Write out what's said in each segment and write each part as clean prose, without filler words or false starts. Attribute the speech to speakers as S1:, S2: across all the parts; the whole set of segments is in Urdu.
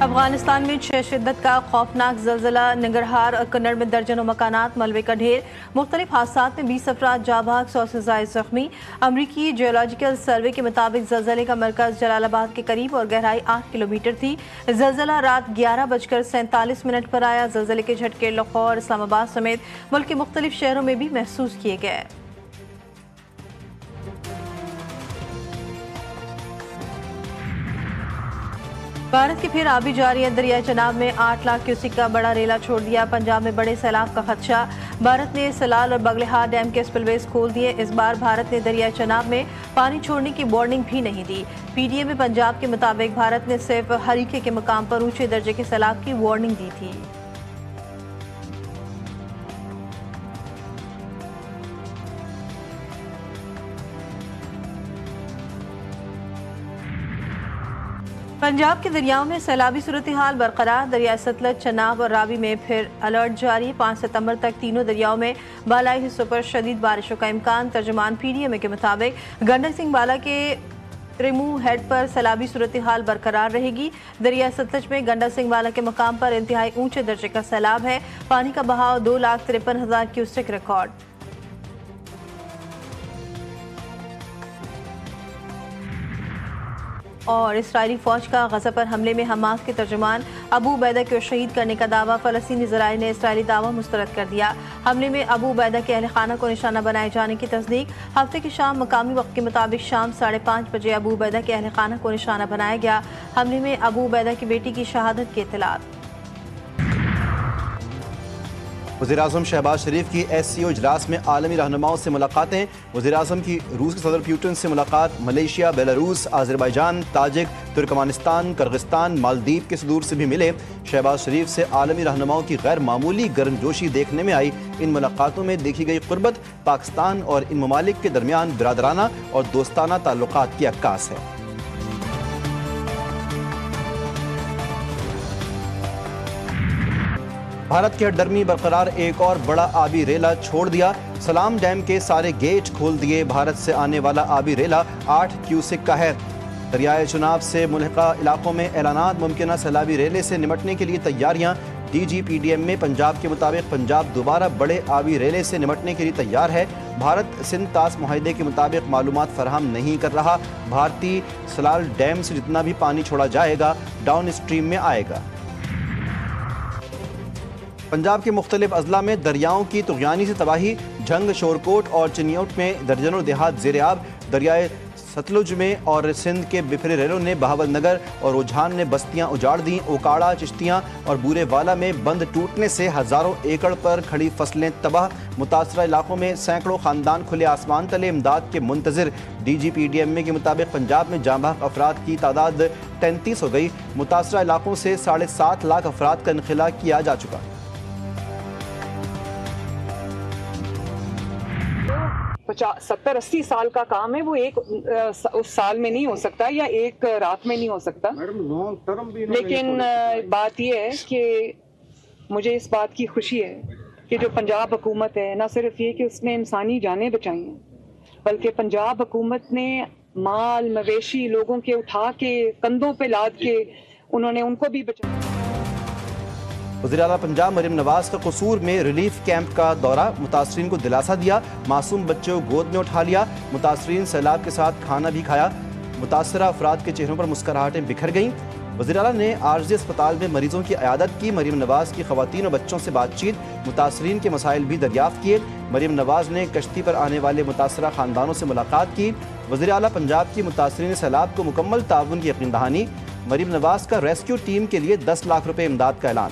S1: افغانستان میں 6 شدت کا خوفناک زلزلہ، ننگرہار اور کنڑ میں درجنوں مکانات ملبے کا ڈھیر، مختلف حادثات میں 20 افراد جاں بحق، 100 سے زائد زخمی۔ امریکی جیولوجیکل سروے کے مطابق زلزلے کا مرکز جلال آباد کے قریب اور گہرائی 8 کلومیٹر تھی۔ زلزلہ رات 11:47 پر آیا۔ زلزلے کے جھٹکے لاہور، اسلام آباد سمیت ملک کے مختلف شہروں میں بھی محسوس کیے گئے۔ بھارت کی پھر آبی جاری ہے۔ دریائے چناب میں 8 لاکھ کیوسک کا بڑا ریلا چھوڑ دیا۔ پنجاب میں بڑے سیلاب کا خدشہ۔ بھارت نے سلال اور بغلہار ڈیم کے سپل ویز کھول دیے۔ اس بار بھارت نے دریائے چناب میں پانی چھوڑنے کی وارننگ بھی نہیں دی۔ پی ڈی اے میں پنجاب کے مطابق بھارت نے صرف ہریکے کے مقام پر اونچے درجے کے سیلاب کی وارننگ دی تھی۔ پنجاب کے دریاؤں میں سیلابی صورتحال برقرار۔ دریائے ستلج، چناب اور راوی میں پھر الرٹ جاری۔ 5 ستمبر تک تینوں دریاؤں میں بالائی حصوں پر شدید بارشوں کا امکان۔ ترجمان پی ڈی ایم کے مطابق گنڈک سنگھ بالا کے ریمو ہیڈ پر سیلابی صورتحال برقرار رہے گی۔ دریائے ستلج میں گنڈک سنگھ بالا کے مقام پر انتہائی اونچے درجے کا سیلاب ہے۔ پانی کا بہاؤ 2,53,000 کیوسک ریکارڈ۔ اور اسرائیلی فوج کا غزہ پر حملے میں حماس کے ترجمان ابو عبیدہ کو شہید کرنے کا دعویٰ۔ فلسطینی ذرائع نے اسرائیلی دعویٰ مسترد کر دیا۔ حملے میں ابو عبیدہ کے اہل خانہ کو نشانہ بنائے جانے کی تصدیق۔ ہفتے کی شام مقامی وقت کے مطابق شام 5:30 بجے ابو عبیدہ کے اہل خانہ کو نشانہ بنایا گیا۔ حملے میں ابو عبیدہ کی بیٹی کی شہادت کی اطلاعات۔
S2: وزیراعظم شہباز شریف کی ایس سی او اجلاس میں عالمی رہنماؤں سے ملاقاتیں۔ وزیراعظم کی روس کے صدر پیوٹن سے ملاقات۔ Malaysia, Belarus, Azerbaijan, Tajik, Turkmenistan, Kyrgyzstan, Maldives کے صدور سے بھی ملے۔ شہباز شریف سے عالمی رہنماؤں کی غیر معمولی گرمجوشی دیکھنے میں آئی۔ ان ملاقاتوں میں دیکھی گئی قربت پاکستان اور ان ممالک کے درمیان برادرانہ اور دوستانہ تعلقات کی عکاس ہے۔ بھارت کے ڈرمی برقرار، ایک اور بڑا آبی ریلا چھوڑ دیا۔ سلام ڈیم کے سارے گیٹ کھول دیے۔ بھارت سے آنے والا آبی ریلا 8 کیوسک کا ہے۔ دریائے چناب سے ملحقہ علاقوں میں اعلانات۔ ممکنہ سیلابی ریلے سے نمٹنے کے لیے تیاریاں۔ D G P D M میں پنجاب کے مطابق پنجاب دوبارہ بڑے آبی ریلے سے نمٹنے کے لیے تیار ہے۔ بھارت سندھ طاس معاہدے کے مطابق معلومات فراہم نہیں کر رہا۔ بھارتی سلال ڈیم سے جتنا بھی پانی چھوڑا جائے گا ڈاؤن اسٹریم میں آئے گا۔ پنجاب کے مختلف اضلاع میں دریاؤں کی طغیانی سے تباہی۔ جھنگ، شورکوٹ اور چنیوٹ میں درجنوں دیہات زیر آب۔ دریائے ستلج میں اور سندھ کے بکھرے ریلوں نے بہاول نگر اور رجحان نے بستیاں اجاڑ دیں۔ اوکاڑا، چشتیاں اور بورے والا میں بند ٹوٹنے سے ہزاروں ایکڑ پر کھڑی فصلیں تباہ۔ متاثرہ علاقوں میں سینکڑوں خاندان کھلے آسمان تلے امداد کے منتظر۔ D G P D M کے مطابق پنجاب میں جاں بحق افراد کی تعداد 33 ہو گئی۔ متاثرہ علاقوں سے 7.5 لاکھ افراد کا انخلاء کیا جا چکا۔
S3: 70-80 سال کا کام ہے، وہ ایک اس سال میں نہیں ہو سکتا یا ایک رات میں نہیں ہو سکتا۔ لیکن بات یہ ہے کہ مجھے اس بات کی خوشی ہے کہ جو پنجاب حکومت ہے، نہ صرف یہ کہ اس نے انسانی جانیں بچائی ہیں، بلکہ پنجاب حکومت نے مال مویشی لوگوں کے اٹھا کے کندھوں پہ لاد کے انہوں نے ان کو بھی بچایا۔
S2: وزیراعلیٰ پنجاب مریم نواز کا قصور میں ریلیف کیمپ کا دورہ۔ متاثرین کو دلاسا دیا۔ معصوم بچوں کو گود میں اٹھا لیا۔ متاثرین سیلاب کے ساتھ کھانا بھی کھایا۔ متاثرہ افراد کے چہروں پر مسکراہٹیں بکھر گئیں۔ وزیراعلیٰ نے عارضی اسپتال میں مریضوں کی عیادت کی۔ مریم نواز کی خواتین اور بچوں سے بات چیت۔ متاثرین کے مسائل بھی دریافت کیے۔ مریم نواز نے کشتی پر آنے والے متاثرہ خاندانوں سے ملاقات کی۔ وزیراعلیٰ پنجاب کی متاثرین سیلاب کو مکمل تعاون کی یقین دہانی۔ مریم نواز کا ریسکیو ٹیم کے لیے 10 لاکھ روپے امداد کا اعلان۔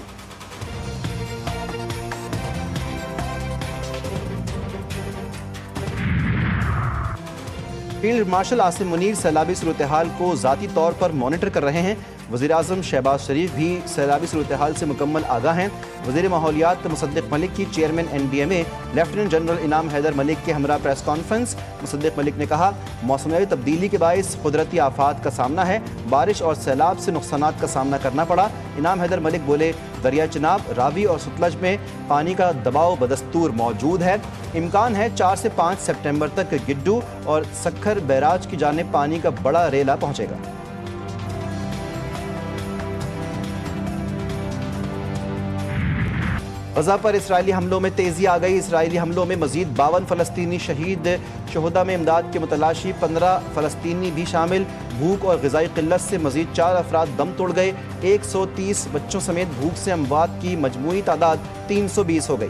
S2: فیلڈ مارشل عاصم منیر سیلابی صورتحال کو ذاتی طور پر مانیٹر کر رہے ہیں۔ وزیراعظم شہباز شریف بھی سیلابی صورتحال سے مکمل آگاہ ہیں۔ وزیر ماحولیات مصدق ملک کی chairman N D M A lieutenant general Inam Haider ملک کے ہمراہ پریس کانفرنس۔ مصدق ملک نے کہا، موسمیاتی تبدیلی کے باعث قدرتی آفات کا سامنا ہے۔ بارش اور سیلاب سے نقصانات کا سامنا کرنا پڑا۔ انعام حیدر ملک بولے، دریائے چناب، راوی اور ستلج میں پانی کا دباؤ بدستور موجود ہے۔ امکان ہے 4 سے 5 سپٹمبر تک گڈو اور سکھر بیراج کی جانب پانی کا بڑا ریلا پہنچے گا۔ غزہ پر اسرائیلی حملوں میں تیزی آ گئی. اسرائیلی حملوں میں مزید 52 فلسطینی شہید. شہداء میں امداد کے متلاشی 15 فلسطینی بھی شامل. بھوک اور غذائی قلت سے مزید 4 افراد دم توڑ گئے. 130 بچوں سمیت بھوک سے اموات کی مجموعی تعداد 320 ہو گئی.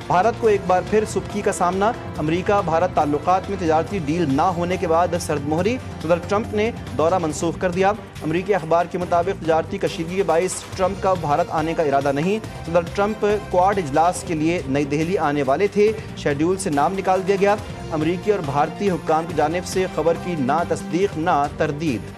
S2: بھارت کو ایک بار پھر سبکی کا سامنا. امریکہ بھارت تعلقات میں تجارتی ڈیل نہ ہونے کے بعد سرد مہری. صدر ٹرمپ نے دورہ منسوخ کر دیا. امریکی اخبار کے مطابق تجارتی کشیدگی کے باعث ٹرمپ کا بھارت آنے کا ارادہ نہیں. صدر ٹرمپ کوآڈ اجلاس کے لیے نئی دہلی آنے والے تھے. شیڈول سے نام نکال دیا گیا. امریکی اور بھارتی حکام کی جانب سے خبر کی نہ تصدیق نہ تردید.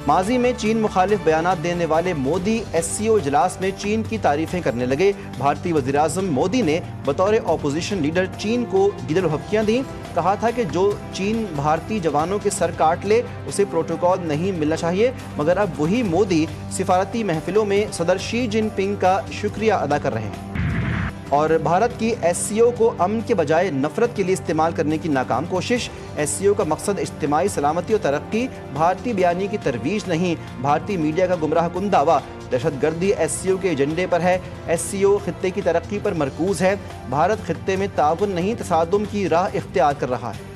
S2: ماضی میں چین مخالف بیانات دینے والے مودی ایس سی او اجلاس میں چین کی تعریفیں کرنے لگے. بھارتی وزیراعظم مودی نے بطور اپوزیشن لیڈر چین کو گیدڑ بھبکیاں دیں. کہا تھا کہ جو چین بھارتی جوانوں کے سر کاٹ لے اسے پروٹوکول نہیں ملنا چاہیے. مگر اب وہی مودی سفارتی محفلوں میں صدر شی جن پنگ کا شکریہ ادا کر رہے ہیں. اور بھارت کی ایس سی او کو امن کے بجائے نفرت کے لیے استعمال کرنے کی ناکام کوشش. ایس سی او کا مقصد اجتماعی سلامتی اور ترقی، بھارتی بیانی کی ترویج نہیں. بھارتی میڈیا کا گمراہ کن دعویٰ. دہشت گردی ایس سی او کے ایجنڈے پر ہے. ایس سی او خطے کی ترقی پر مرکوز ہے. بھارت خطے میں تعاون نہیں تصادم کی راہ اختیار کر رہا ہے.